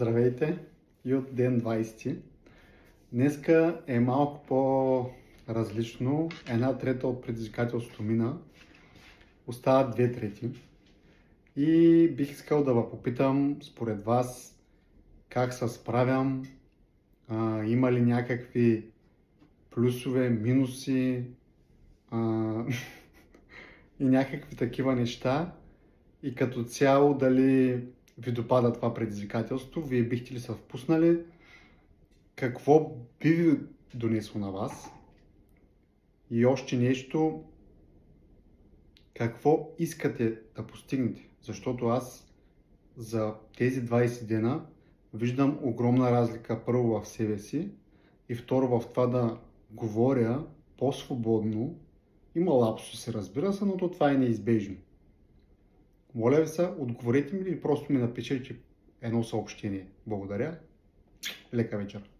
Здравейте и от ден 20. Днеска е малко по-различно. 1/3 от предизвикателството мина. Остават 2/3. И бих искал да ви попитам според вас как се справям. Има ли някакви плюсове, минуси и някакви такива неща. И като цяло дали ви допада това предизвикателство, вие бихте ли се впуснали, какво би ви донесло на вас и още нещо, какво искате да постигнете, защото аз за тези 20 дена виждам огромна разлика, първо в себе си и второ в това да говоря по-свободно. Има лапсуси, разбира се, но това е неизбежно. Моля ви се, отговорете ми или просто ми напишете едно съобщение. Благодаря. Лека вечер.